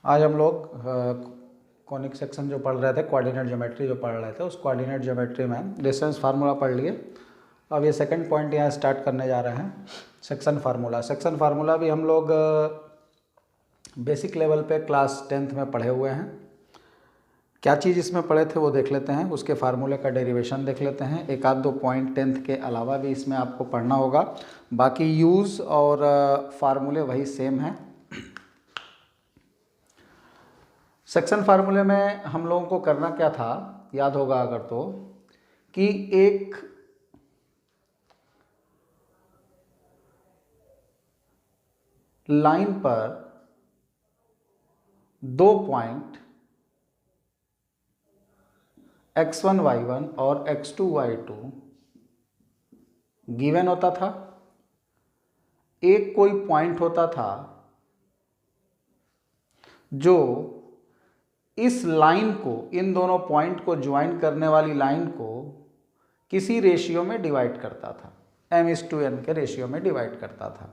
आज हम लोग कॉनिक सेक्शन जो पढ़ रहे थे, कोऑर्डिनेट ज्योमेट्री जो पढ़ रहे थे, उस कोऑर्डिनेट ज्योमेट्री में डिस्टेंस फार्मूला पढ़ लिए। अब ये सेकंड पॉइंट यहाँ स्टार्ट करने जा रहे हैं, सेक्शन फार्मूला। सेक्शन फार्मूला भी हम लोग बेसिक लेवल पे क्लास 10th में पढ़े हुए हैं। क्या चीज़ इसमें पढ़े थे वो देख लेते हैं, उसके फार्मूले का डेरिवेशन देख लेते हैं। एक आध दो पॉइंट 10th के अलावा भी इसमें आपको पढ़ना होगा। बाकी यूज़ और फार्मूले वही सेम हैं। सेक्शन फार्मूले में हम लोगों को करना क्या था, याद होगा अगर तो, कि एक लाइन पर दो पॉइंट x1 y1 और x2 y2 गिवन होता था। एक कोई पॉइंट होता था जो इस लाइन को, इन दोनों पॉइंट को ज्वाइन करने वाली लाइन को किसी रेशियो में डिवाइड करता था, m/n के रेशियो में डिवाइड करता था।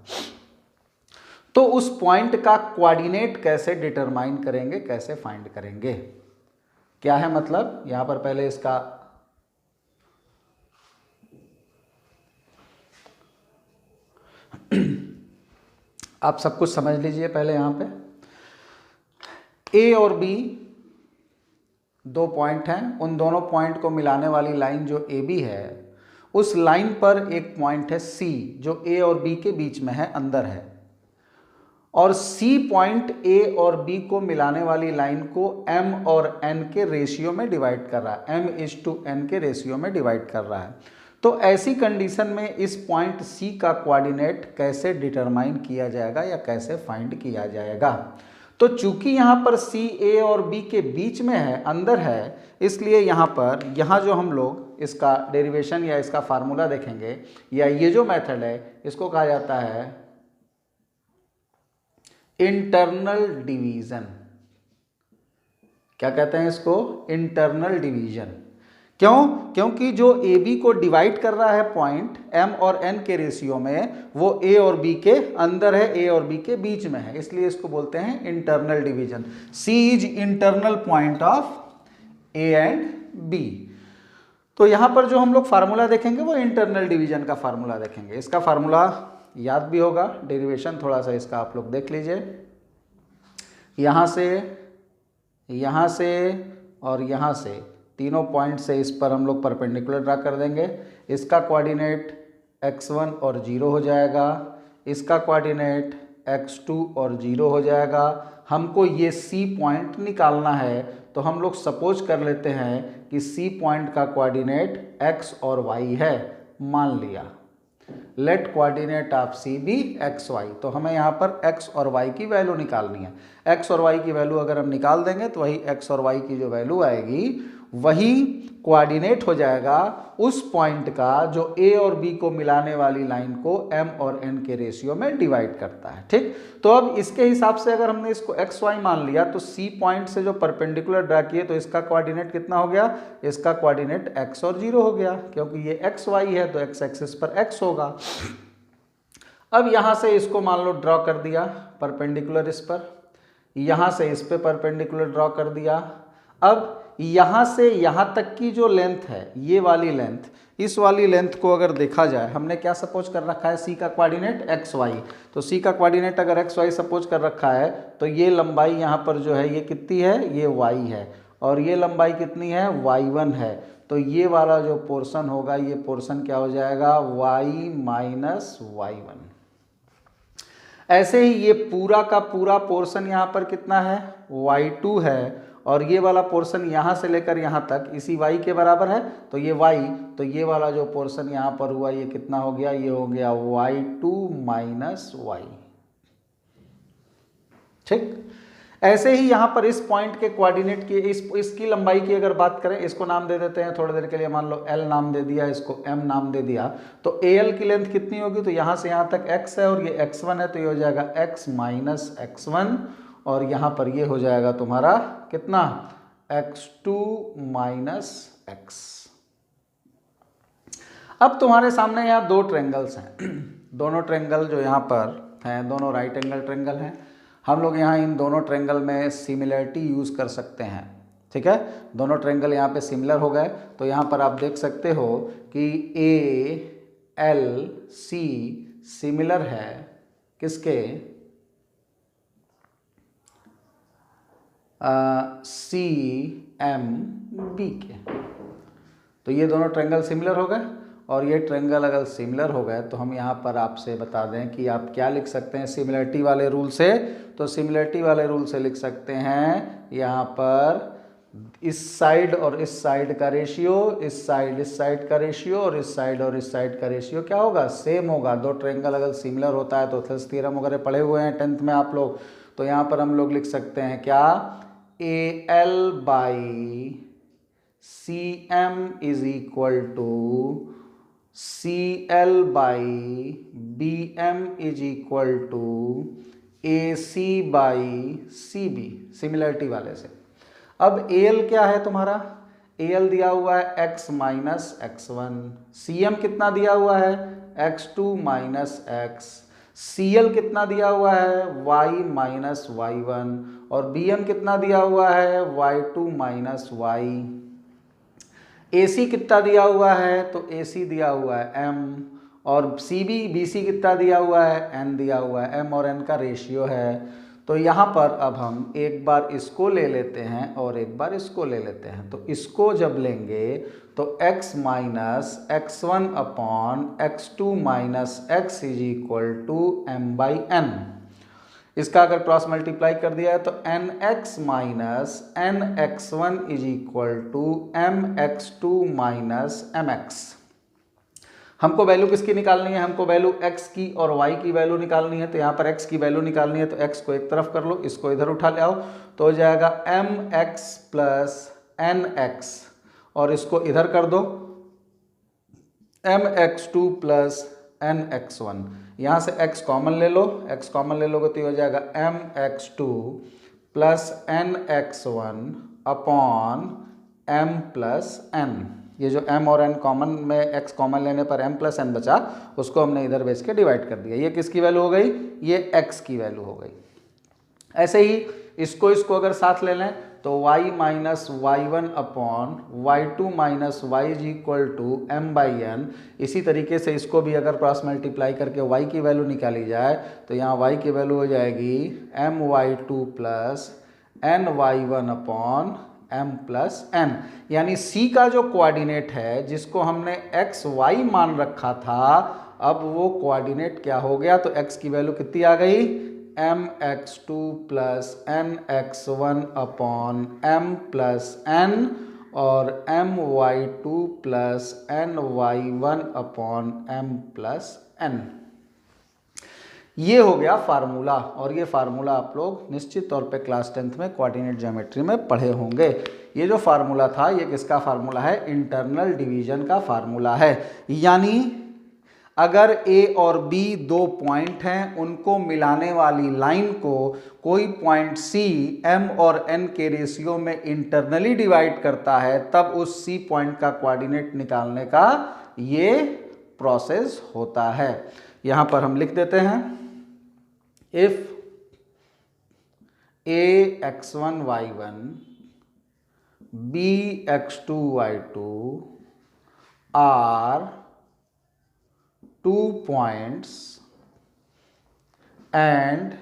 तो उस पॉइंट का कोऑर्डिनेट कैसे डिटरमाइन करेंगे, कैसे फाइंड करेंगे, क्या है मतलब। यहां पर पहले इसका आप सब कुछ समझ लीजिए। पहले यहां पे A और B दो पॉइंट हैं, उन दोनों पॉइंट को मिलाने वाली लाइन जो AB है, उस लाइन पर एक पॉइंट है C जो A और B के बीच में है, अंदर है। और C पॉइंट A और B को मिलाने वाली लाइन को M और N के रेशियो में डिवाइड कर रहा है, m/n के रेशियो में डिवाइड कर रहा है। तो ऐसी कंडीशन में इस पॉइंट C का कोऑर्डिनेट कैसे डिटरमाइन किया जाएगा या कैसे फाइंड किया जाएगा। तो चूंकि यहाँ पर C A और B के बीच में है, अंदर है, इसलिए यहाँ जो हम लोग इसका डेरिवेशन या इसका फार्मूला देखेंगे, या ये जो मेथड है, इसको कहा जाता है इंटरनल डिवीजन। क्या कहते हैं इसको? Internal division. क्यों? क्योंकि जो AB को डिवाइड कर रहा है पॉइंट M और N के रेशियो में, वो A और B के अंदर है, A और B के बीच में है, इसलिए इसको बोलते हैं internal division. C is internal point of A and B। तो यहां पर जो हम लोग फार्मूला देखेंगे वो इंटरनल डिवीजन का फार्मूला देखेंगे। इसका फार्मूला याद भी होगा, डेरिवेशन थोड़ा सा इसका आप लोग देख लीजिए। यहाँ से और यहाँ से तीनों पॉइंट से इस पर हम लोग परपेंडिकुलर ड्रा कर देंगे। इसका कोऑर्डिनेट x1 और 0 हो जाएगा, इसका कोऑर्डिनेट x2 और 0 हो जाएगा। हमको ये C पॉइंट निकालना है, तो हम लोग सपोज कर लेते हैं कि C पॉइंट का कोऑर्डिनेट x और y है, मान लिया। Let coordinate of C be XY। तो हमें यहाँ पर x और y की वैल्यू निकालनी है। x और y की वैल्यू अगर हम निकाल देंगे तो वही x और y की जो वैल्यू आएगी वही कोऑर्डिनेट हो जाएगा उस पॉइंट का जो A और B को मिलाने वाली लाइन को M और N के रेशियो में डिवाइड करता है। ठीक, तो अब इसके हिसाब से अगर हमने इसको XY मान लिया तो C पॉइंट से जो परपेंडिकुलर ड्रा किए, तो इसका कोऑर्डिनेट कितना हो गया? इसका कोऑर्डिनेट x और 0 हो गया, क्योंकि ये XY है तो x एक्सिस पर x होगा। अब यहां से इसको मान लो ड्रॉ कर दिया परपेंडिकुलर इस पर, यहां से इस पे परपेंडिकुलर ड्रॉ कर दिया। अब यहां से यहां तक की जो लेंथ है, ये वाली लेंथ, इस वाली लेंथ को अगर देखा जाए, हमने क्या सपोज कर रखा है? C का कोऑर्डिनेट XY। तो C का कोऑर्डिनेट अगर XY सपोज कर रखा है, तो ये लंबाई यहाँ पर जो है ये कितनी है? ये Y है। और ये लंबाई कितनी है? Y1 है। तो ये वाला जो पोर्शन होगा, ये पोर्शन क्या हो जाएगा? Y - Y1। ऐसे ही ये पूरा का पूरा पोर्शन यहाँ पर कितना है? Y2 है। और ये वाला पोर्शन यहाँ से लेकर यहाँ तक इसी y के बराबर है, तो ये y, तो ये वाला जो पोर्शन यहाँ पर हुआ ये कितना हो गया? ये हो गया Y2 - Y। ठीक, ऐसे ही यहाँ पर इस पॉइंट के कोऑर्डिनेट की, इसकी लंबाई की अगर बात करें, इसको नाम दे देते हैं थोड़ी देर के लिए, मान लो L नाम दे दिया, इसको M नाम दे दिया। तो AL की लेंथ कितनी होगी? तो यहाँ से यहाँ तक x है और ये x1 है, तो ये हो जाएगा x - x1। और यहाँ पर ये हो जाएगा तुम्हारा कितना? x2 - x। अब तुम्हारे सामने यहाँ दो ट्रेंगल्स हैं। दोनों ट्रेंगल जो यहाँ पर हैं, दोनों राइट एंगल ट्रेंगल हैं। हम लोग यहाँ इन दोनों ट्रायंगल में सिमिलरिटी यूज़ कर सकते हैं, ठीक है। दोनों ट्रायंगल यहाँ पे सिमिलर हो गए, तो यहाँ पर आप देख सकते हो कि ALC सिमिलर है किसके, CMB के। तो ये दोनों ट्रायंगल सिमिलर हो गए, और ये ट्रायंगल अगर सिमिलर हो गए तो हम यहाँ पर आपसे बता दें कि आप क्या लिख सकते हैं सिमिलरिटी वाले रूल से। तो सिमिलरिटी वाले रूल से लिख सकते हैं यहाँ पर इस साइड और इस साइड का रेशियो, इस साइड का रेशियो, और इस साइड का रेशियो क्या होगा, सेम होगा। दो ट्रायंगल अगर सिमिलर होता है तो थेल्स थ्योरम वगैरह पढ़े हुए हैं 10th में आप लोग, तो यहाँ पर हम लोग लिख सकते हैं क्या, AL/CM is equal to CL/BM is equal to AC/CB, similarity वाले से। अब AL क्या है तुम्हारा, AL दिया हुआ है x माइनस x1, CM कितना दिया हुआ है x2 माइनस x, CL कितना दिया हुआ है y माइनस y1, और BM कितना दिया हुआ है y2 माइनस y। AC कितना दिया हुआ है, तो AC दिया हुआ है m, और BC कितना दिया हुआ है, n दिया हुआ है, m और n का रेशियो है। तो यहाँ पर अब हम एक बार इसको ले लेते हैं और एक बार इसको ले लेते हैं। तो इसको जब लेंगे तो x minus x1 upon x2 minus x is equal to m/n। इसका अगर क्रॉस मल्टीप्लाई कर दिया है तो nx minus nx1 is equal to mx2 minus mx। हमको वैल्यू किसकी निकालनी है, हमको वैल्यू x की और y की वैल्यू निकालनी है। तो यहाँ पर x की वैल्यू निकालनी है तो x को एक तरफ कर लो, इसको इधर उठा ले आओ, तो हो जाएगा mx प्लस nx, और इसको इधर कर दो mx2 प्लस nx1। यहाँ से x कॉमन ले लो, x कॉमन ले लोगे तो ये हो जाएगा mx2 plus nx1 upon m plus n। ये जो m और n कॉमन में x कॉमन लेने पर m प्लस n बचा, उसको हमने इधर भेज के डिवाइड कर दिया। ये किसकी वैल्यू हो गई, ये x की वैल्यू हो गई। ऐसे ही इसको अगर साथ ले लें तो y minus y1 upon y2 minus y is equal to m/n। इसी तरीके से इसको भी अगर क्रॉस मल्टीप्लाई करके y की वैल्यू निकाली जाए तो यहाँ y की वैल्यू हो जाएगी my2 plus ny1 upon m plus n। यानी c का जो कोऑर्डिनेट है जिसको हमने x y मान रखा था, अब वो कोऑर्डिनेट क्या हो गया, तो x की वैल्यू कितनी आ गई, mx2 plus nx1 upon m plus n, और my2 plus ny1 upon m plus n। ये हो गया फार्मूला, और ये फार्मूला आप लोग निश्चित तौर पे क्लास 10th में कोऑर्डिनेट ज्योमेट्री में पढ़े होंगे। ये जो फार्मूला था ये किसका फार्मूला है, इंटरनल डिवीजन का फार्मूला है। यानी अगर A और B दो पॉइंट हैं, उनको मिलाने वाली लाइन को कोई पॉइंट C M और N के रेशियो में इंटरनली डिवाइड करता है, तब उस C पॉइंट का कोऑर्डिनेट निकालने का ये प्रोसेस होता है। यहाँ पर हम लिख देते हैं, if A x1 y1 B x2 y2 are 2 points and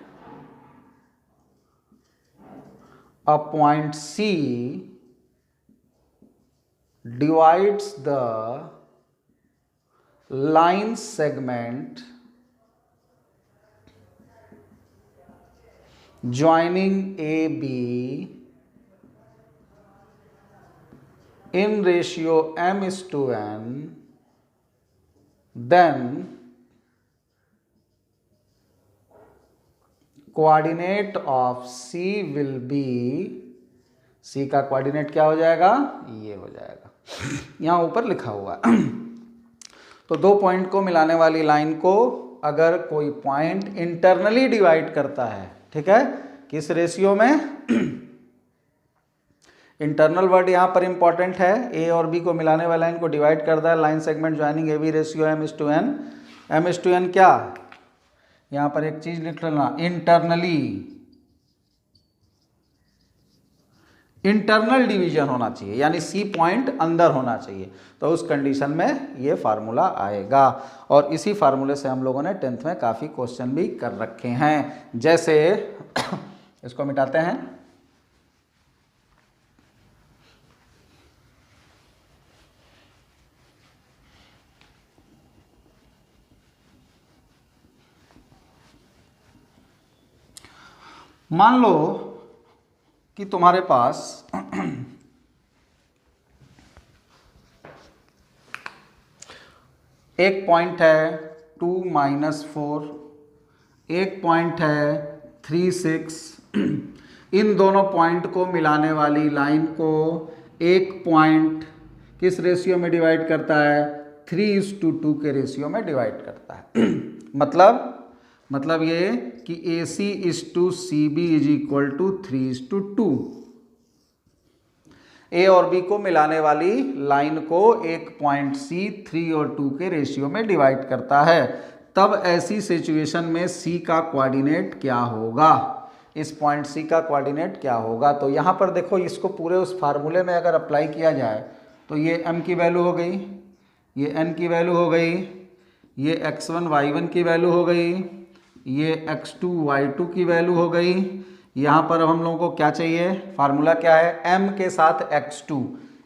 a point C divides the line segment joining AB in ratio m:n, then coordinate of C will be, C का कोऑर्डिनेट क्या हो जाएगा, ये हो जाएगा, यहाँ ऊपर लिखा हुआ है। तो दो पॉइंट को मिलाने वाली लाइन को अगर कोई पॉइंट इंटरनली डिवाइड करता है, ठीक है, किस रेशियो में, इंटरनल वर्ड यहाँ पर इंपॉर्टेंट है, ए और बी को मिलाने वाली लाइन को डिवाइड करता है line segment joining A B ratio m:n। m:n क्या, यहाँ पर एक चीज लिख लेना, इंटरनली इंटरनल डिवीजन होना चाहिए, यानी सी पॉइंट अंदर होना चाहिए, तो उस कंडीशन में ये फार्मूला आएगा। और इसी फार्मूले से हम लोगों ने 10th में काफ़ी क्वेश्चन भी कर रखे हैं। जैसे इसको मिटाते हैं, मान लो कि तुम्हारे पास एक पॉइंट है 2 - 4, एक पॉइंट है 3 6। इन दोनों पॉइंट को मिलाने वाली लाइन को एक पॉइंट किस रेशियो में डिवाइड करता है? 3:2 के रेशियो में डिवाइड करता है। मतलब ये कि AC /CB = 3:2। ए और बी को मिलाने वाली लाइन को एक पॉइंट C 3 और 2 के रेशियो में डिवाइड करता है। तब ऐसी सिचुएशन में C का कोऑर्डिनेट क्या होगा? इस पॉइंट C का कोऑर्डिनेट क्या होगा? तो यहाँ पर देखो, इसको पूरे उस फार्मूले में अगर अप्लाई किया जाए तो ये m की वैल्यू हो गई, ये n की वैल्यू हो गई, ये x1 y1 की वैल्यू हो गई, ये x2 y2 की वैल्यू हो गई। यहाँ पर अब हम लोगों को क्या चाहिए? फार्मूला क्या है? m के साथ x2,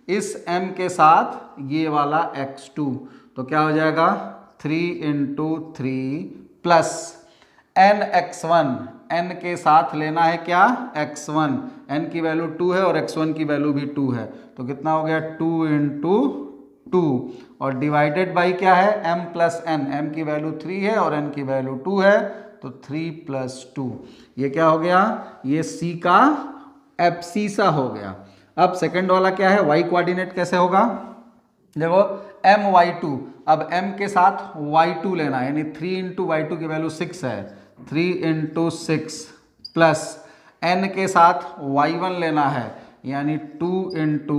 इस m के साथ ये वाला x2, तो क्या हो जाएगा? 3 × 3 प्लस nx1, n के साथ लेना है क्या? x1, n की वैल्यू 2 है और x1 की वैल्यू भी 2 है, तो कितना हो गया? 2 × 2 और डिवाइडेड बाई क्या है? m + n, m की वैल्यू 3 है और n की वैल्यू 2 है, तो 3 + 2, ये क्या हो गया? ये C का एब्सीसा हो गया। अब सेकंड वाला क्या है? y कोऑर्डिनेट कैसे होगा? देखो my2, अब m के साथ y2 लेना है, यानी 3 × y2 की वैल्यू 6 है, 3 × 6 प्लस n के साथ y1 लेना है, यानी 2 ×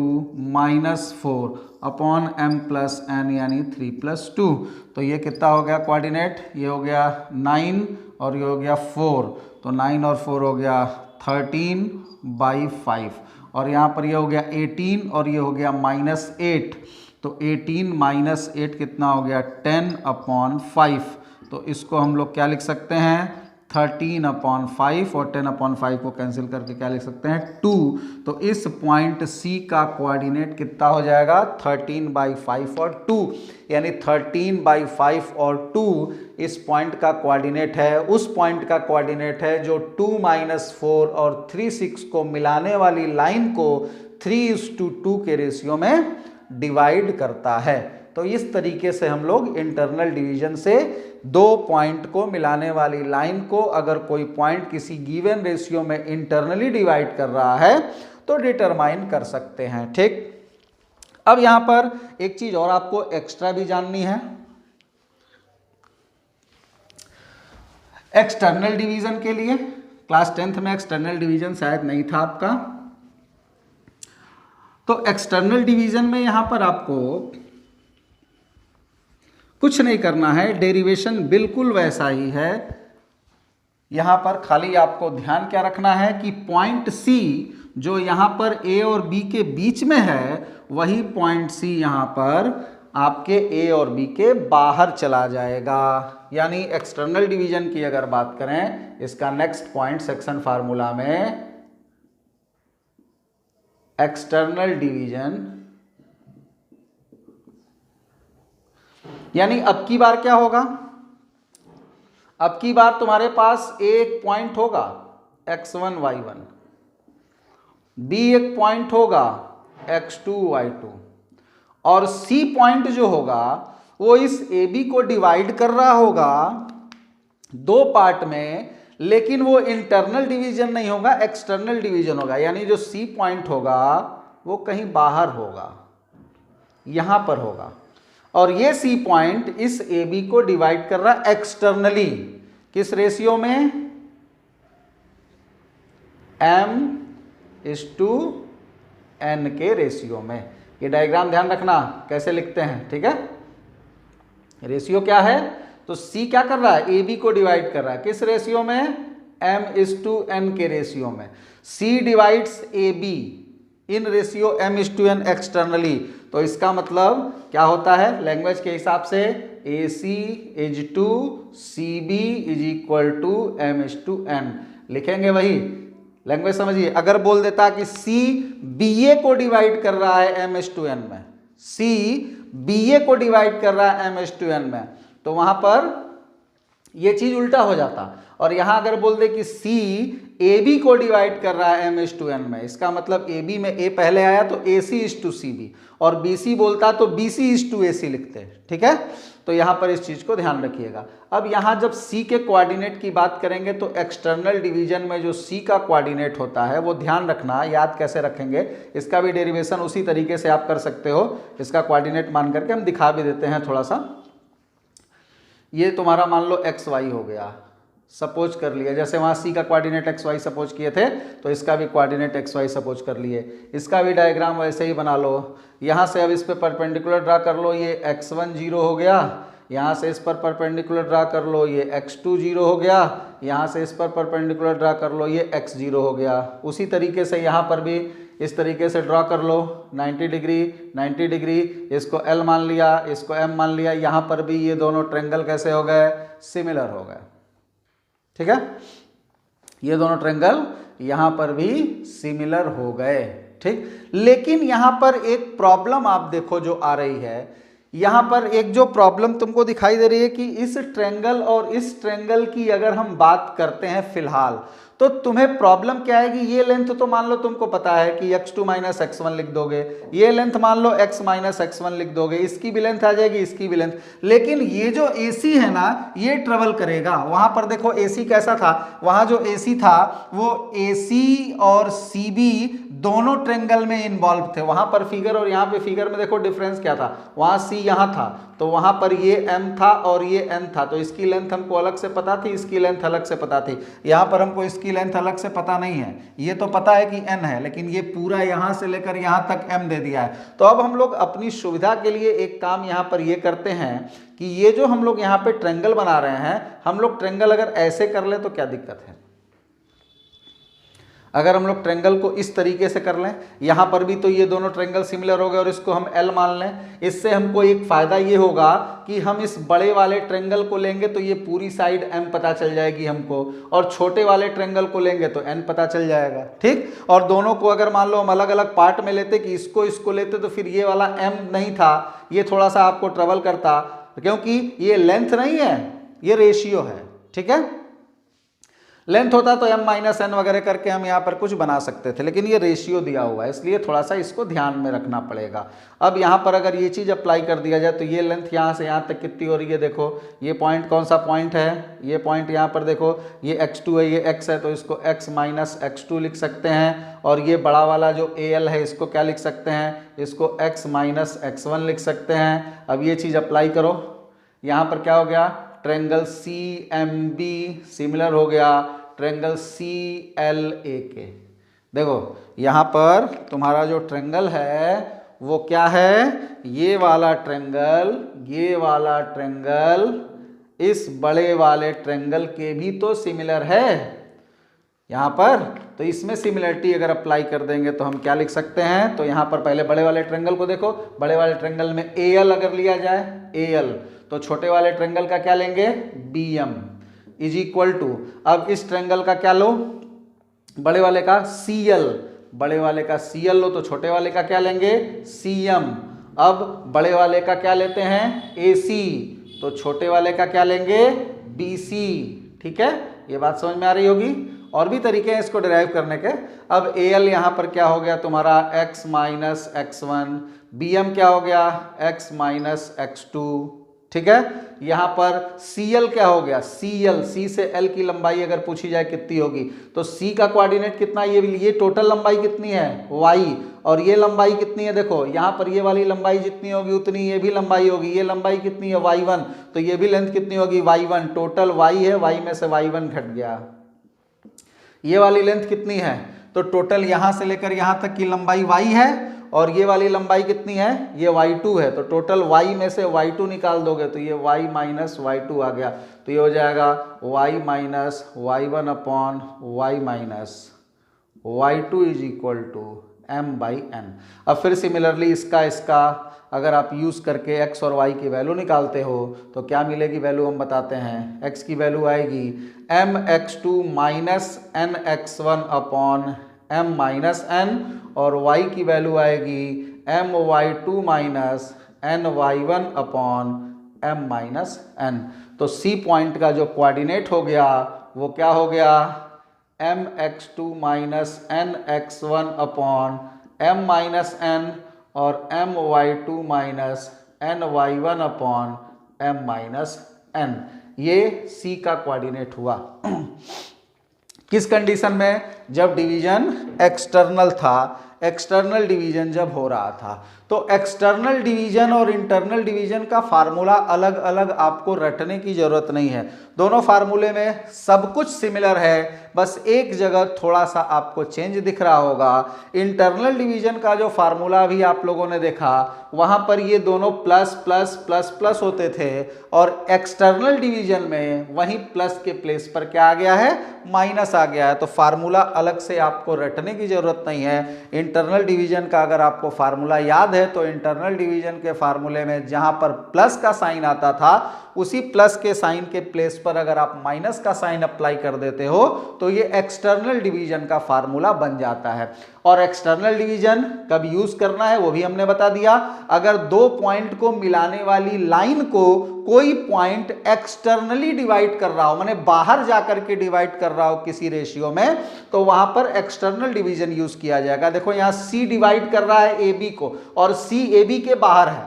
-4 अपॉन m + n, यानी 3 + 2। तो ये कितना हो गया कोऑर्डिनेट? ये हो गया 9 और ये हो गया 4, तो 9 और 4 हो गया 13/5, और यहाँ पर ये हो गया 18 और ये हो गया -8, तो 18 - 8 कितना हो गया? 10/5। तो इसको हम लोग क्या लिख सकते हैं? 13/5, और 10/5 को कैंसिल करके क्या लिख सकते हैं? 2। तो इस पॉइंट C का कोऑर्डिनेट कितना हो जाएगा? 13/5 और 2, यानी 13/5 और 2 इस पॉइंट का कोऑर्डिनेट है, उस पॉइंट का कोऑर्डिनेट है जो 2 - 4 और 3 6 को मिलाने वाली लाइन को 3:2 के रेशियो में डिवाइड करता है। तो इस तरीके से हम लोग इंटरनल डिवीजन से दो पॉइंट को मिलाने वाली लाइन को अगर कोई पॉइंट किसी गिवन रेशियो में इंटरनली डिवाइड कर रहा है तो डिटरमाइन कर सकते हैं। ठीक, अब यहां पर एक चीज और आपको एक्स्ट्रा भी जाननी है। एक्सटर्नल डिवीजन के लिए क्लास 10th में एक्सटर्नल डिवीजन शायद नहीं था आपका, तो एक्सटर्नल डिवीजन में यहां पर आपको कुछ नहीं करना है, डेरिवेशन बिल्कुल वैसा ही है। यहां पर खाली आपको ध्यान क्या रखना है कि पॉइंट C जो यहां पर A और B के बीच में है, वही पॉइंट C यहां पर आपके A और B के बाहर चला जाएगा। यानी एक्सटर्नल डिवीजन की अगर बात करें, इसका नेक्स्ट पॉइंट सेक्शन फार्मूला में एक्सटर्नल डिवीजन, यानी अब की बार क्या होगा? अब की बार तुम्हारे पास एक पॉइंट होगा x1 y1, B एक पॉइंट होगा x2 y2, और C पॉइंट जो होगा वो इस AB को डिवाइड कर रहा होगा दो पार्ट में, लेकिन वो इंटरनल डिवीजन नहीं होगा, एक्सटर्नल डिवीजन होगा। यानी जो C पॉइंट होगा वो कहीं बाहर होगा, यहां पर होगा, और ये C पॉइंट इस AB को डिवाइड कर रहा है एक्सटर्नली, किस रेशियो में? m/n के रेशियो में। ये डायग्राम ध्यान रखना कैसे लिखते हैं, ठीक है? रेशियो क्या है? तो C क्या कर रहा है? AB को डिवाइड कर रहा है, किस रेशियो में? m/n के रेशियो में। C divides AB, in ratio m/n externally. तो इसका मतलब क्या होता है लैंग्वेज के हिसाब से, AC is to CB is equal to m/n लिखेंगे वही लैंग्वेज। समझिए, अगर बोल देता कि C BA को डिवाइड कर रहा है m/n में, C BA को डिवाइड कर रहा है m/n में, तो वहां पर ये चीज उल्टा हो जाता। और यहां अगर बोल दे कि C AB को डिवाइड कर रहा है m/n में, इसका मतलब AB में A पहले आया तो AC इज टू CB, और BC बोलता तो BC इज टू AC लिखते हैं। ठीक है, तो यहां पर इस चीज को ध्यान रखिएगा। अब यहां जब C के कोऑर्डिनेट की बात करेंगे तो एक्सटर्नल डिवीजन में जो C का कोऑर्डिनेट होता है वो ध्यान रखना, याद कैसे रखेंगे, इसका भी डेरिवेशन उसी तरीके से आप कर सकते हो। इसका कोऑर्डिनेट मान करके हम दिखा भी देते हैं थोड़ा सा। ये तुम्हारा मान लो XY हो गया, सपोज कर लिया, जैसे वहाँ C का कोऑर्डिनेट XY सपोज किए थे तो इसका भी कोऑर्डिनेट XY सपोज कर लिए। इसका भी डायग्राम वैसे ही बना लो। यहाँ से अब इस पे परपेंडिकुलर ड्रा कर लो, ये x1 0 हो गया। यहाँ से इस पर परपेंडिकुलर ड्रा कर लो, ये x2 0 हो गया। यहाँ से इस पर परपेंडिकुलर ड्रा कर लो, ये x 0 हो गया। उसी तरीके से यहाँ पर भी इस तरीके से ड्रॉ कर लो, 90 डिग्री 90 डिग्री, इसको L मान लिया, इसको M मान लिया। यहाँ पर भी ये दोनों ट्रेंगल कैसे हो गए, सिमिलर हो गए। ठीक है, ये दोनों ट्रेंगल यहाँ पर भी सिमिलर हो गए। ठीक, लेकिन यहाँ पर एक प्रॉब्लम आप देखो जो आ रही है, यहाँ पर एक जो प्रॉब्लम तुमको दिखाई दे रही है कि इस ट्रेंगल और इस ट्रेंगल की अगर हम बात करते हैं फिलहाल, तो तुम्हें प्रॉब्लम क्या है कि ये लेंथ तो मान लो तुमको पता है कि x2 माइनस x1 लिख दोगे, ये लेंथ मान लो x माइनस x1 लिख दोगे, इसकी भी लेंथ आ जाएगी, इसकी भी लेंथ। लेकिन ये जो AC है ना, ये ट्रेवल करेगा। वहां पर देखो AC कैसा था, वहां जो AC था वो AC और CB दोनों ट्रेंगल में इन्वॉल्व थे। वहां पर फिगर और यहाँ पे फिगर में देखो डिफरेंस क्या था, वहां C यहाँ था तो वहां पर ये M था और ये N था, तो इसकी लेंथ हमको अलग से पता थी, इसकी लेंथ अलग से पता थी। यहाँ पर हमको इसकी लेंथ अलग से पता नहीं है, ये तो पता है कि N है, लेकिन ये पूरा यहाँ से लेकर यहाँ तक M दे दिया है। तो अब हम लोग अपनी सुविधा के लिए एक काम यहाँ पर ये करते हैं कि ये जो हम लोग यहाँ पे ट्रेंगल बना रहे हैं, हम लोग ट्रेंगल अगर ऐसे कर लें तो क्या दिक्कत है। अगर हम लोग ट्रेंगल को इस तरीके से कर लें, यहाँ पर भी तो ये दोनों ट्रेंगल सिमिलर हो गए और इसको हम L मान लें, इससे हमको एक फायदा ये होगा कि हम इस बड़े वाले ट्रेंगल को लेंगे तो ये पूरी साइड M पता चल जाएगी हमको, और छोटे वाले ट्रेंगल को लेंगे तो N पता चल जाएगा। ठीक, और दोनों को अगर मान लो हम अलग अलग पार्ट में लेते कि इसको लेते तो फिर ये वाला M नहीं था, ये थोड़ा सा आपको ट्रबल करता, क्योंकि ये लेंथ नहीं है, ये रेशियो है। ठीक है, लेंथ होता तो M माइनस N वगैरह करके हम यहाँ पर कुछ बना सकते थे, लेकिन ये रेशियो दिया हुआ है, इसलिए थोड़ा सा इसको ध्यान में रखना पड़ेगा। अब यहाँ पर अगर ये चीज़ अप्लाई कर दिया जाए तो ये लेंथ यहाँ से यहाँ तक कितनी हो रही है, देखो ये पॉइंट कौन सा पॉइंट है, ये पॉइंट यहाँ पर देखो, ये x2 है, ये x है, तो इसको x माइनस x2 लिख सकते हैं। और ये बड़ा वाला जो AL है इसको क्या लिख सकते हैं, इसको x माइनस x1 लिख सकते हैं। अब ये चीज़ अप्लाई करो, यहाँ पर क्या हो गया, ट्रेंगल CMB सिमिलर हो गया ट्रेंगल CLAK। देखो यहाँ पर तुम्हारा जो ट्रेंगल है वो क्या है, ये वाला ट्रेंगल इस बड़े वाले ट्रेंगल के भी तो सिमिलर है यहाँ पर। तो इसमें सिमिलरिटी अगर अप्लाई कर देंगे तो हम क्या लिख सकते हैं, तो यहाँ पर पहले बड़े वाले ट्रेंगल को देखो, बड़े वाले ट्रेंगल में AL अगर लिया जाए AL, तो छोटे वाले ट्रेंगल का क्या लेंगे BM इज इक्वल टू, अब इस ट्रेंगल का क्या लो, बड़े वाले का CL, बड़े वाले का CL लो तो छोटे वाले का क्या लेंगे CM। अब बड़े वाले का क्या लेते हैं AC, तो छोटे वाले का क्या लेंगे BC। ठीक है, ये बात समझ में आ रही होगी। और भी तरीके हैं इसको डिराइव करने के। अब AL यहाँ पर क्या हो गया तुम्हारा x माइनस x1, BM क्या हो गया x माइनस x2। ठीक है, यहाँ पर CL क्या हो गया CL, C से L की लंबाई अगर पूछी जाए कितनी होगी, तो C का कोऑर्डिनेट कितना, ये टोटल लंबाई कितनी है y, और ये लंबाई कितनी है, देखो यहाँ पर ये वाली लंबाई जितनी होगी उतनी ये भी लंबाई होगी, ये लंबाई कितनी है y1, तो ये भी लेंथ कितनी होगी y1, टोटल y है, y में से y1 घट गया। ये वाली लेंथ कितनी है, तो टोटल यहाँ से लेकर यहाँ तक की लंबाई y है, और ये वाली लंबाई कितनी है, ये y2 है, तो टोटल y में से y2 निकाल दोगे तो ये y माइनस y2 आ गया, तो ये हो जाएगा y minus y1 upon y minus y2 is equal to m/n। अब फिर सिमिलरली इसका अगर आप यूज़ करके x और y की वैल्यू निकालते हो तो क्या मिलेगी वैल्यू हम बताते हैं। x की वैल्यू आएगी mx2 minus nx1 upon m-n और y की वैल्यू आएगी my2 minus ny1 upon m-n। तो C पॉइंट का जो कोऑर्डिनेट हो गया वो क्या हो गया, mx2 minus nx1 upon m-n और my2 minus ny1 upon m-n। ये C का कोऑर्डिनेट हुआ। किस कंडीशन में, जब डिवीजन एक्सटर्नल था, एक्सटर्नल डिवीजन जब हो रहा था। तो एक्सटर्नल डिवीजन और इंटरनल डिवीजन का फार्मूला अलग अलग आपको रटने की जरूरत नहीं है, दोनों फार्मूले में सब कुछ सिमिलर है, बस एक जगह थोड़ा सा आपको चेंज दिख रहा होगा। इंटरनल डिवीजन का जो फार्मूला भी आप लोगों ने देखा वहां पर ये दोनों प्लस प्लस प्लस प्लस होते थे और एक्सटर्नल डिवीजन में वहीं प्लस के प्लेस पर क्या आ गया है, माइनस आ गया है। तो फार्मूला अलग से आपको रटने की जरूरत नहीं है। इंटरनल डिवीजन का अगर आपको फार्मूला याद है तो इंटरनल डिवीजन के फार्मूले में जहां पर प्लस का साइन आता था उसी प्लस के साइन के प्लेस पर अगर आप माइनस का साइन अप्लाई कर देते हो तो ये एक्सटर्नल डिवीजन का फार्मूला बन जाता है। और एक्सटर्नल डिवीजन कब यूज करना है वो भी हमने बता दिया। अगर दो पॉइंट को मिलाने वाली लाइन को कोई पॉइंट एक्सटर्नली डिवाइड कर रहा हो, माने बाहर जाकर के डिवाइड कर रहा हो किसी रेशियो में, तो वहां पर एक्सटर्नल डिवीजन यूज किया जाएगा। देखो यहां C डिवाइड कर रहा है AB को और C AB के बाहर है,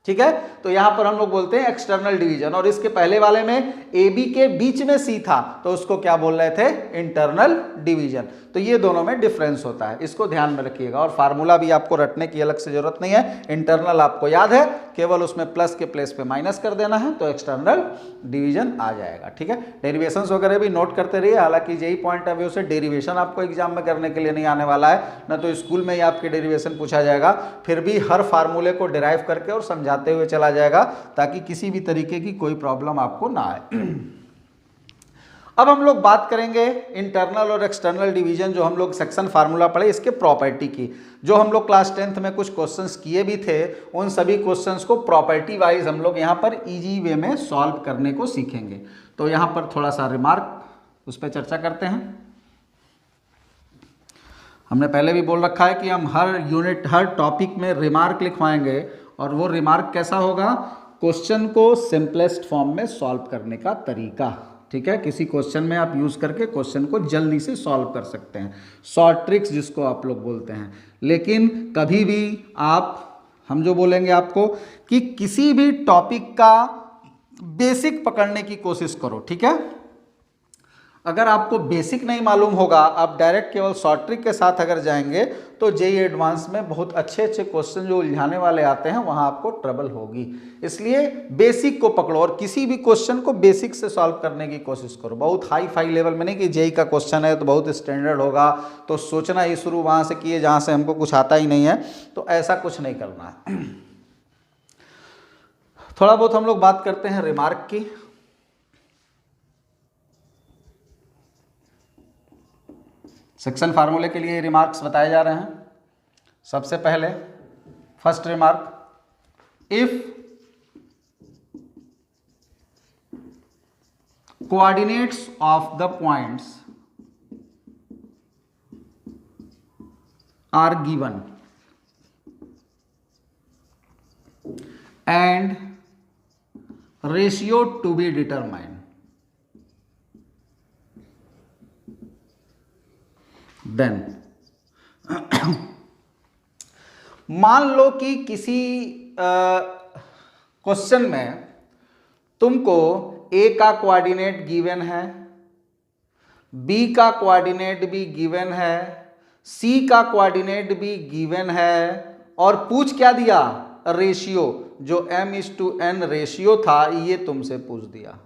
ठीक है, तो यहां पर हम लोग बोलते हैं एक्सटर्नल डिवीजन। और इसके पहले वाले में AB के बीच में C था तो उसको क्या बोल रहे थे, इंटरनल डिवीजन। तो ये दोनों में डिफरेंस होता है, इसको ध्यान में रखिएगा। और फार्मूला भी आपको रटने की अलग से जरूरत नहीं है, इंटरनल आपको याद है, केवल उसमें प्लस के प्लेस पे माइनस कर देना है तो एक्सटर्नल डिवीजन आ जाएगा, ठीक है। डेरिवेशंस वगैरह भी नोट करते रहिए, हालांकि यही पॉइंट ऑफ व्यू से डेरिवेशन आपको एग्जाम में करने के लिए नहीं आने वाला है, ना तो स्कूल में ही आपके डेरिवेशन पूछा जाएगा, फिर भी हर फार्मूले को डिराइव करके और समझाते हुए चला जाएगा ताकि किसी भी तरीके की कोई प्रॉब्लम आपको ना आए। अब हम लोग बात करेंगे इंटरनल और एक्सटर्नल डिवीजन, जो हम लोग सेक्शन फार्मूला पढ़े इसके प्रॉपर्टी की, जो हम लोग क्लास 10th में कुछ क्वेश्चंस किए भी थे, उन सभी क्वेश्चंस को प्रॉपर्टी वाइज हम लोग यहाँ पर इजी वे में सॉल्व करने को सीखेंगे। तो यहाँ पर थोड़ा सा रिमार्क उस पर चर्चा करते हैं। हमने पहले भी बोल रखा है कि हम हर यूनिट हर टॉपिक में रिमार्क लिखवाएंगे, और वो रिमार्क कैसा होगा, क्वेश्चन को सिंपलेस्ट फॉर्म में सॉल्व करने का तरीका, ठीक है। किसी क्वेश्चन में आप यूज करके क्वेश्चन को जल्दी से सॉल्व कर सकते हैं, शॉर्ट ट्रिक्स जिसको आप लोग बोलते हैं। लेकिन कभी भी हम जो बोलेंगे आपको कि किसी भी टॉपिक का बेसिक पकड़ने की कोशिश करो, ठीक है। अगर आपको बेसिक नहीं मालूम होगा, आप डायरेक्ट केवल शॉर्ट ट्रिक के साथ अगर जाएंगे तो जेईई एडवांस में बहुत अच्छे अच्छे क्वेश्चन जो उलझाने वाले आते हैं वहां आपको ट्रबल होगी। इसलिए बेसिक को पकड़ो और किसी भी क्वेश्चन को बेसिक से सॉल्व करने की कोशिश करो। बहुत हाई फाई लेवल में नहीं कि जेईई का क्वेश्चन है तो बहुत स्टैंडर्ड होगा तो सोचना ही शुरू वहां से किए जहां से हमको कुछ आता ही नहीं है, तो ऐसा कुछ नहीं करना है। थोड़ा बहुत हम लोग बात करते हैं रिमार्क की। सेक्शन फार्मूले के लिए रिमार्क्स बताए जा रहे हैं। सबसे पहले first remark, if coordinates of the points are given and ratio to be determined, then मान लो कि किसी क्वेश्चन में तुमको ए का कोऑर्डिनेट गिवन है, बी का कोऑर्डिनेट भी गिवन है, सी का कोऑर्डिनेट भी गिवन है, और पूछ क्या दिया, रेशियो, जो m/n रेशियो था ये तुमसे पूछ दिया।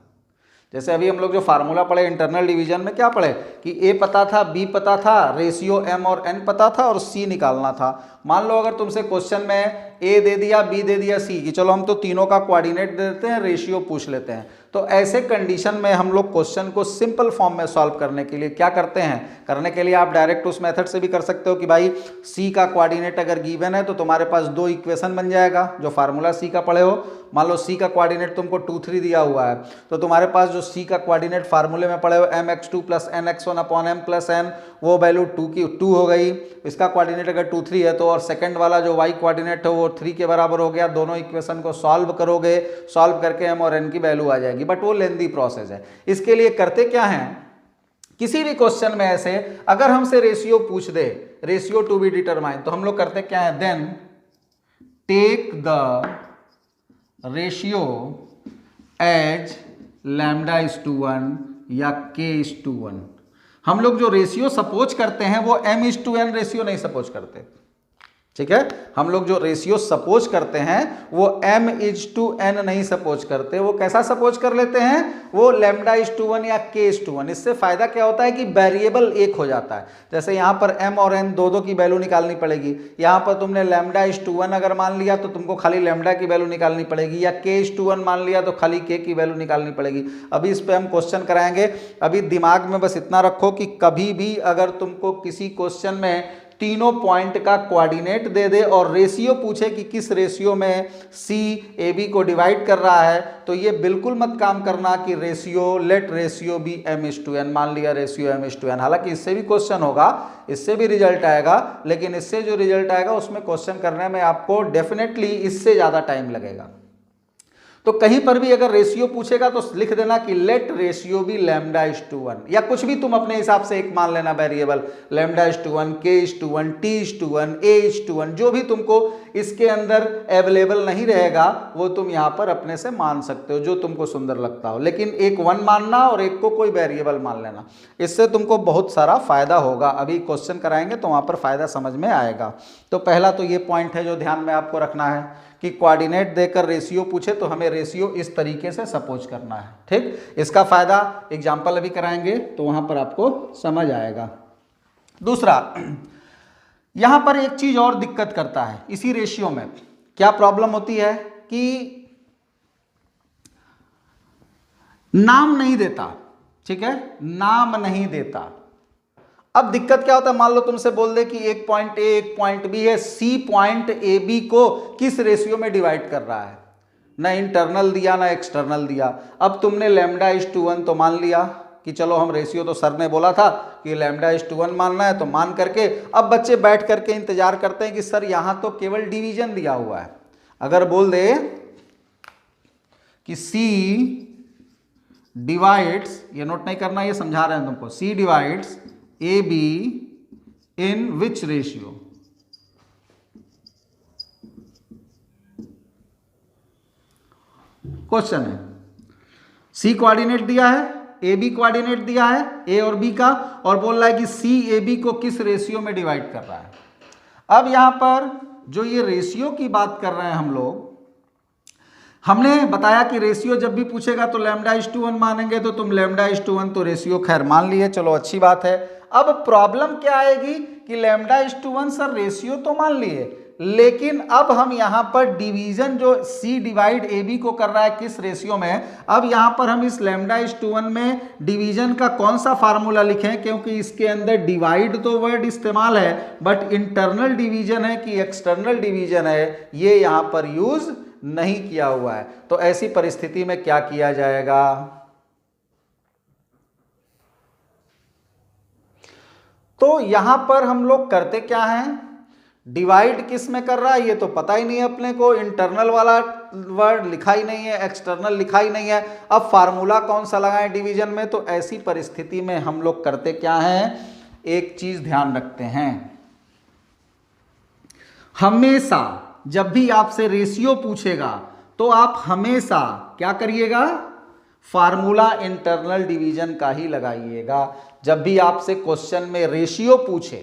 जैसे अभी हम लोग जो फार्मूला पढ़े इंटरनल डिवीजन में, क्या पढ़े कि ए पता था, बी पता था, रेशियो m और n पता था और c निकालना था। मान लो अगर तुमसे क्वेश्चन में ए दे दिया, बी दे दिया, सी, कि चलो हम तो तीनों का कोऑर्डिनेट दे देते हैं, रेशियो पूछ लेते हैं, तो ऐसे कंडीशन में हम लोग क्वेश्चन को सिंपल फॉर्म में सॉल्व करने के लिए क्या करते हैं, करने के लिए आप डायरेक्ट उस मेथड से भी कर सकते हो कि भाई सी का कोऑर्डिनेट अगर गिवन है तो तुम्हारे पास दो इक्वेशन बन जाएगा, जो फार्मूला सी का पढ़े हो। मान लो सी का कोऑर्डिनेट तुमको 2 3 दिया हुआ है, तो तुम्हारे पास जो सी का कोऑर्डिनेट फार्मूले में पढ़े हो mx2 + nx1/m + n, वो वैल्यू 2 हो गई। इसका कोऑर्डिनेट अगर 2 3 है तो, और सेकंड वाला जो y कोऑर्डिनेट है वो 3 के बराबर हो गया। दोनों इक्वेशन को सॉल्व करोगे, सॉल्व करके m और n की वैल्यू आ जाएगी, बट वो लेंदी प्रोसेस है। इसके लिए करते क्या है, किसी भी क्वेश्चन में ऐसे अगर हमसे रेशियो पूछ दे, रेशियो टू बी डिटरमाइन, तो हम लोग करते क्या है, then take the ratio as λ/1 या k/1। हम लोग जो रेशियो सपोज करते हैं वो m/n रेशियो नहीं सपोज करते, ठीक है। हम लोग जो रेशियो सपोज करते हैं वो m/n नहीं सपोज करते, वो कैसा सपोज कर लेते हैं, वो λ/1 या k/1। इससे फायदा क्या होता है कि वेरिएबल एक हो जाता है। जैसे यहाँ पर m और n दो की वैल्यू निकालनी पड़ेगी, यहाँ पर तुमने λ/1 अगर मान लिया तो तुमको खाली लैम्डा की वैल्यू निकालनी पड़ेगी, या k/1 मान लिया तो खाली k की वैल्यू निकालनी पड़ेगी। अभी इस पर हम क्वेश्चन कराएंगे। अभी दिमाग में बस इतना रखो कि कभी भी अगर तुमको किसी क्वेश्चन में तीनों पॉइंट का कोऑर्डिनेट दे दे और रेशियो पूछे कि किस रेशियो में सी ए बी को डिवाइड कर रहा है, तो ये बिल्कुल मत काम करना कि ratio, late ratio B m/n, मान लिया रेशियो m/n। हालांकि इससे भी क्वेश्चन होगा, इससे भी रिजल्ट आएगा, लेकिन इससे जो रिजल्ट आएगा उसमें क्वेश्चन करने में आपको डेफिनेटली इससे ज़्यादा टाइम लगेगा। तो कहीं पर भी अगर रेशियो पूछेगा तो लिख देना कि लेट रेशियो बी λ/1, या कुछ भी तुम अपने हिसाब से एक मान लेना वेरिएबल, λ/1, k/1, t/1, a/1, जो भी तुमको इसके अंदर अवेलेबल नहीं रहेगा वो तुम यहाँ पर अपने से मान सकते हो, जो तुमको सुंदर लगता हो। लेकिन एक 1 मानना और एक को कोई वेरिएबल मान लेना, इससे तुमको बहुत सारा फायदा होगा। अभी क्वेश्चन कराएंगे तो वहाँ पर फायदा समझ में आएगा। तो पहला तो ये पॉइंट है जो ध्यान में आपको रखना है कि कोऑर्डिनेट देकर रेशियो पूछे तो हमें रेशियो इस तरीके से सपोज करना है, ठीक। इसका फायदा एग्जांपल अभी कराएंगे तो वहां पर आपको समझ आएगा। दूसरा, यहां पर एक चीज और दिक्कत करता है इसी रेशियो में। क्या प्रॉब्लम होती है कि नाम नहीं देता, ठीक है, नाम नहीं देता। अब दिक्कत क्या होता है, मान लो तुमसे बोल दे कि एक पॉइंट ए एक पॉइंट बी है, सी पॉइंट ए बी को किस रेशियो में डिवाइड कर रहा है, ना इंटरनल दिया ना एक्सटर्नल दिया। अब तुमने λ/1 तो मान लिया कि चलो हम रेशियो, तो सर ने बोला था कि λ/1 मानना है, तो मान करके अब बच्चे बैठ करके इंतजार करते हैं कि सर यहाँ तो केवल डिवीजन दिया हुआ है। अगर बोल दे कि C डिवाइड्स, ये नोट नहीं करना, ये समझा रहे हैं तुमको, C divides A B in which ratio, question है। सी कोऑर्डिनेट दिया है, ए बी कोऑर्डिनेट दिया है, ए और बी का, और बोल रहा है कि सी ए बी को किस रेशियो में डिवाइड कर रहा है। अब यहां पर जो ये रेशियो की बात कर रहे हैं हम लोग, हमने बताया कि रेशियो जब भी पूछेगा तो λ/1 मानेंगे, तो तुम λ/1 तो रेशियो खैर मान लिए, चलो अच्छी बात है। अब प्रॉब्लम क्या आएगी कि λ/1 सर रेशियो तो मान लिए, लेकिन अब हम यहां पर डिवीजन जो C डिवाइड ए बी को कर रहा है किस रेशियो में, अब यहां पर हम इस λ/1 में डिवीजन का कौन सा फार्मूला लिखें, क्योंकि इसके अंदर डिवाइड तो वर्ड इस्तेमाल है बट इंटरनल डिवीजन है कि एक्सटर्नल डिवीजन है, ये यहां पर यूज नहीं किया हुआ है। तो ऐसी परिस्थिति में क्या किया जाएगा, तो यहां पर हम लोग करते क्या हैं, डिवाइड किस में कर रहा है ये तो पता ही नहीं है अपने को, इंटरनल वाला वर्ड लिखा ही नहीं है, एक्सटर्नल लिखा ही नहीं है। अब फार्मूला कौन सा लगाएं डिवीजन में, तो ऐसी परिस्थिति में हम लोग करते क्या हैं, एक चीज ध्यान रखते हैं, हमेशा जब भी आपसे रेशियो पूछेगा तो आप हमेशा क्या करिएगा, फार्मूला इंटरनल डिवीजन का ही लगाइएगा। जब भी आपसे क्वेश्चन में रेशियो पूछे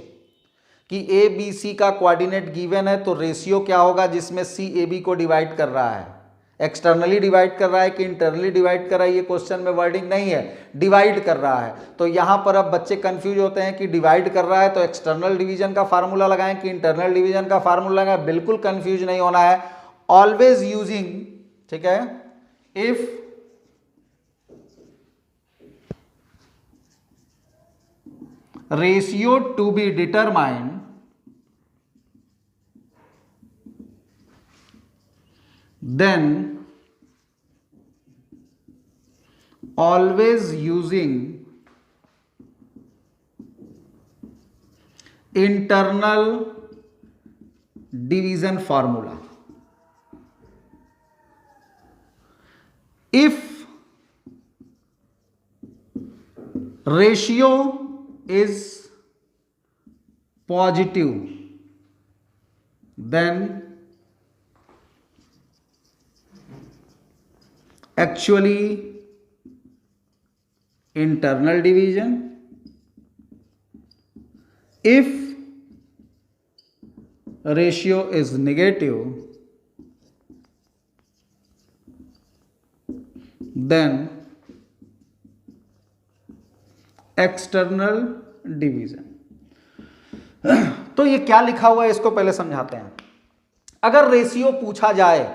कि ए बी सी का कोऑर्डिनेट गिवन है, तो रेशियो क्या होगा जिसमें सी ए बी को डिवाइड कर रहा है, एक्सटर्नली डिवाइड कर रहा है कि इंटरनली डिवाइड कर रहा है, ये क्वेश्चन में वर्डिंग नहीं है, डिवाइड कर रहा है। तो यहां पर अब बच्चे कंफ्यूज होते हैं कि डिवाइड कर रहा है तो एक्सटर्नल डिवीजन का फार्मूला लगाएं कि इंटरनल डिवीजन का फार्मूला लगाएं। बिल्कुल कंफ्यूज नहीं होना है, ऑलवेज यूजिंग, ठीक है, if ratio to be determined then always using internal division formula. If ratio is positive then actually internal division. If ratio is negative then external division. तो ये क्या लिखा हुआ है इसको पहले समझाते हैं। अगर रेशियो पूछा जाए,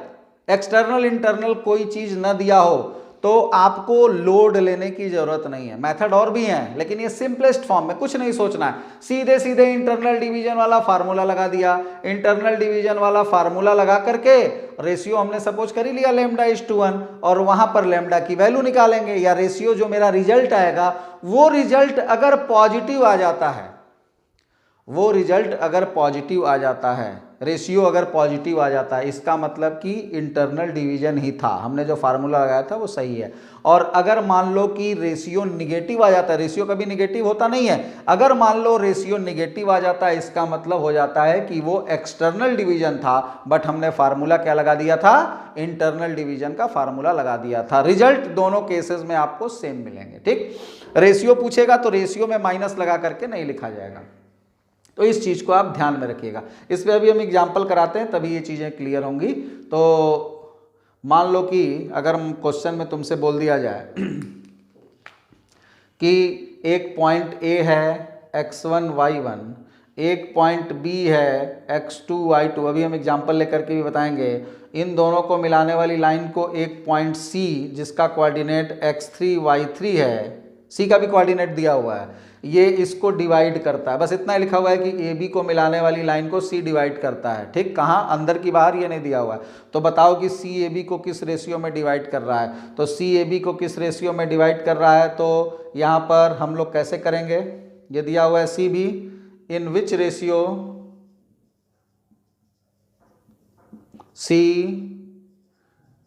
एक्सटर्नल इंटरनल कोई चीज न दिया हो, तो आपको लोड लेने की जरूरत नहीं है। मेथड और भी हैं, लेकिन ये सिंपलेस्ट फॉर्म में कुछ नहीं सोचना है, सीधे सीधे इंटरनल डिवीजन वाला फार्मूला लगा दिया। इंटरनल डिवीजन वाला फार्मूला लगा करके रेशियो हमने सपोज कर ही लिया λ/1 और वहां पर लैम्डा की वैल्यू निकालेंगे, या रेशियो जो मेरा रिजल्ट आएगा वो रिजल्ट अगर पॉजिटिव आ जाता है, वो रिजल्ट अगर पॉजिटिव आ जाता है, रेशियो अगर पॉजिटिव आ जाता है, इसका मतलब कि इंटरनल डिवीजन ही था, हमने जो फार्मूला लगाया था वो सही है। और अगर मान लो कि रेशियो निगेटिव आ जाता है, रेशियो कभी निगेटिव होता नहीं है, अगर मान लो रेशियो निगेटिव आ जाता है, इसका मतलब हो जाता है कि वो एक्सटर्नल डिवीजन था, बट हमने फार्मूला क्या लगा दिया था, इंटरनल डिवीजन का फार्मूला लगा दिया था। रिजल्ट दोनों केसेस में आपको सेम मिलेंगे। ठीक, रेशियो पूछेगा तो रेशियो में माइनस लगा करके नहीं लिखा जाएगा, तो इस चीज को आप ध्यान में रखिएगा। इस पे अभी हम एग्जाम्पल कराते हैं तभी ये चीजें क्लियर होंगी। तो मान लो कि अगर क्वेश्चन में तुमसे बोल दिया जाए कि एक पॉइंट ए है x1 y1, एक पॉइंट बी है x2 y2, अभी हम एग्जाम्पल लेकर के भी बताएंगे। इन दोनों को मिलाने वाली लाइन को एक पॉइंट सी जिसका कोऑर्डिनेट x3 y3 है, सी का भी कोऑर्डिनेट दिया हुआ है, ये इसको डिवाइड करता है। बस इतना लिखा हुआ है कि ए बी को मिलाने वाली लाइन को सी डिवाइड करता है। ठीक, कहाँ, अंदर की बाहर, ये नहीं दिया हुआ है। तो बताओ कि सी ए बी को किस रेशियो में डिवाइड कर रहा है। तो सी ए बी को किस रेशियो में डिवाइड कर रहा है, तो यहाँ पर हम लोग कैसे करेंगे, ये दिया हुआ है C B in which ratio C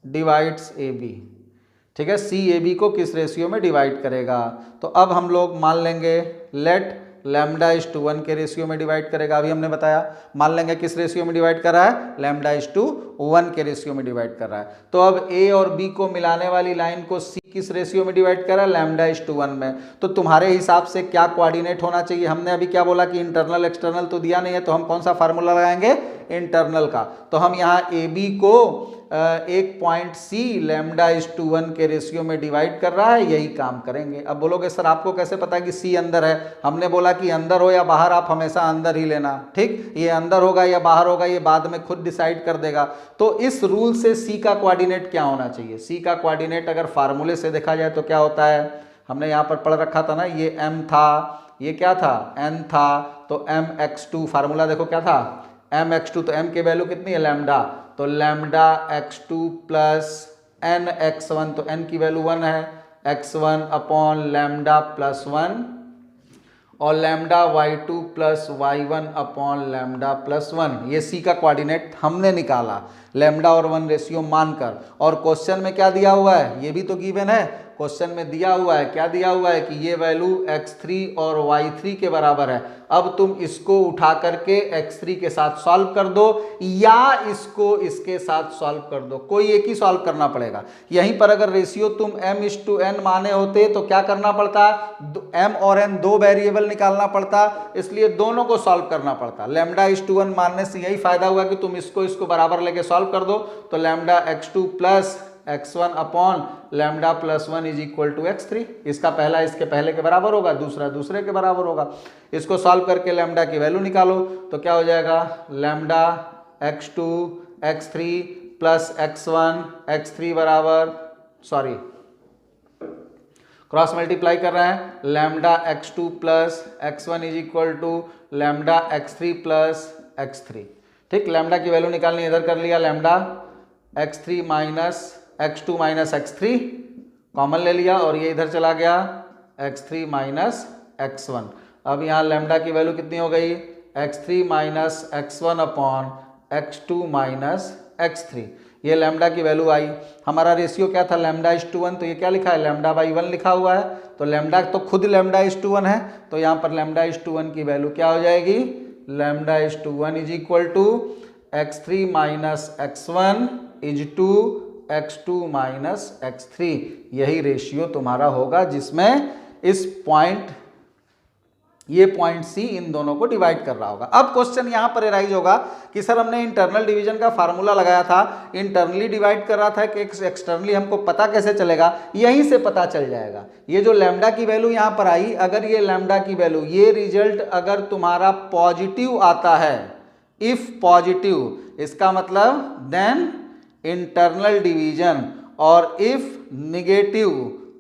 divides A B. ठीक है, सी ए बी को किस रेशियो में डिवाइड करेगा। तो अब हम लोग मान लेंगे लेट λ/1 के रेशियो में डिवाइड करेगा। अभी हमने बताया, मान लेंगे किस रेशियो में डिवाइड कर रहा है, λ/1 के रेशियो में डिवाइड कर रहा है। तो अब ए और बी को मिलाने वाली लाइन को सी किस रेशियो में डिवाइड कर रहा है, λ/1 में। तो तुम्हारे हिसाब से क्या कोऑर्डिनेट होना चाहिए। हमने अभी क्या बोला कि इंटरनल एक्सटर्नल तो दिया नहीं है, तो हम कौन सा फार्मूला लगाएंगे, इंटरनल का। तो हम यहाँ ए बी को एक पॉइंट सी λ/1 के रेशियो में डिवाइड कर रहा है, यही काम करेंगे। अब बोलोगे सर आपको कैसे पता कि सी अंदर है। हमने बोला कि अंदर हो या बाहर, आप हमेशा अंदर ही लेना। ठीक, ये अंदर होगा या बाहर होगा ये बाद में खुद डिसाइड कर देगा। तो इस रूल से सी का कोऑर्डिनेट क्या होना चाहिए, सी का कोऑर्डिनेट अगर फार्मूले से देखा जाए तो क्या होता है, हमने यहाँ पर पढ़ रखा था ना, ये m था, ये क्या था, n था, तो mx2 फार्मूला देखो क्या था, mx2, तो m की वैल्यू कितनी है, लैम्डा, तो λ/x2 प्लस nx1, तो n की वैल्यू 1 है, x1 अपॉन λ+1 और λ/y2 प्लस y1 अपॉन λ+1। ये सी का कोऑर्डिनेट हमने निकाला लैम्डा और 1 रेशियो मानकर। और क्वेश्चन में क्या दिया हुआ है, ये भी तो गिवन है, क्वेश्चन में दिया हुआ है, क्या दिया हुआ है कि ये वैल्यू x3 और y3 के बराबर है। अब तुम इसको उठा करके x3 के साथ सॉल्व कर दो या इसको इसके साथ सॉल्व कर दो, कोई एक ही सॉल्व करना पड़ेगा। यहीं पर अगर रेशियो तुम m/n माने होते तो क्या करना पड़ता, m और n दो वेरिएबल निकालना पड़ता, इसलिए दोनों को सॉल्व करना पड़ता। λ/1 मानने से यही फायदा हुआ कि तुम इसको बराबर लेके सॉल्व कर दो, तो λ/x2 plus x1 upon λ+1 is equal to x3। इसका पहला इसके पहले के बराबर होगा, दूसरा दूसरे के बराबर होगा। इसको सॉल्व करके लैम्डा की वैल्यू निकालो तो क्या हो जाएगा, λ/x2 x3 plus x1 x3 बराबर, सॉरी क्रॉस मल्टीप्लाई कर रहे हैं, lambda x2 plus x1 is equal to lambda x3 plus x3। ठीक, लैम्डा की वैल्यू निकालनी, इधर कर लिया lambda x3 minus x2 minus x3 common ले लिया और ये इधर चला गया x3 माइनस x1। अब यहाँ लैम्डा की वैल्यू कितनी हो गई, x3 minus x1 upon x2 minus x3। ये लैम्डा की वैल्यू आई। हमारा रेशियो क्या था, लैम्डा इज टू 1, तो ये क्या लिखा है, लैम्डा बाई 1 लिखा हुआ है। तो लैम्डा तो खुद लैम्डा इज टू 1 है, तो यहाँ पर लैम्डा इज टू 1 की वैल्यू क्या हो जाएगी, lambda is to 1 is equal to x3 minus x1 is to x2 minus x3। यही रेशियो तुम्हारा होगा जिसमें इस पॉइंट, ये पॉइंट सी इन दोनों को डिवाइड कर रहा होगा। अब क्वेश्चन यहां पर एराइज होगा कि सर हमने इंटरनल डिवीजन का फार्मूला लगाया था, इंटरनली डिवाइड कर रहा था कि एक्सटर्नली, हमको पता कैसे चलेगा, यहीं से पता चल जाएगा। ये जो लैम्डा की वैल्यू यहां पर आई, अगर ये लैम्डा की वैल्यू, ये रिजल्ट अगर तुम्हारा पॉजिटिव आता है, इफ पॉजिटिव, इसका मतलब देन इंटरनल डिवीजन, और इफ निगेटिव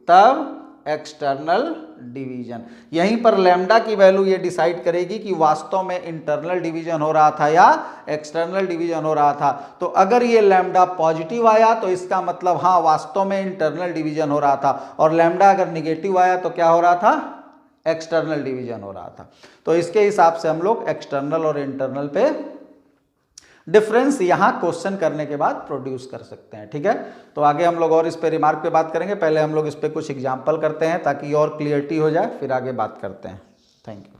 तब एक्सटर्नल डिवीजन। यहीं पर लैम्डा की वैल्यू ये डिसाइड करेगी कि वास्तव में इंटरनल डिवीजन हो रहा था या एक्सटर्नल डिवीजन हो रहा था। तो अगर ये लैम्डा पॉजिटिव आया तो इसका मतलब हाँ वास्तव में इंटरनल डिवीजन हो रहा था, और लैम्डा अगर निगेटिव आया तो क्या हो रहा था, एक्सटर्नल डिवीजन हो रहा था। तो इसके हिसाब से हम लोग एक्सटर्नल और इंटरनल पे डिफरेंस यहां क्वेश्चन करने के बाद प्रोड्यूस कर सकते हैं। ठीक है, तो आगे हम लोग और इस पे रिमार्क पे बात करेंगे, पहले हम लोग इस पे कुछ एग्जांपल करते हैं ताकि और क्लियरिटी हो जाए, फिर आगे बात करते हैं। Thank you.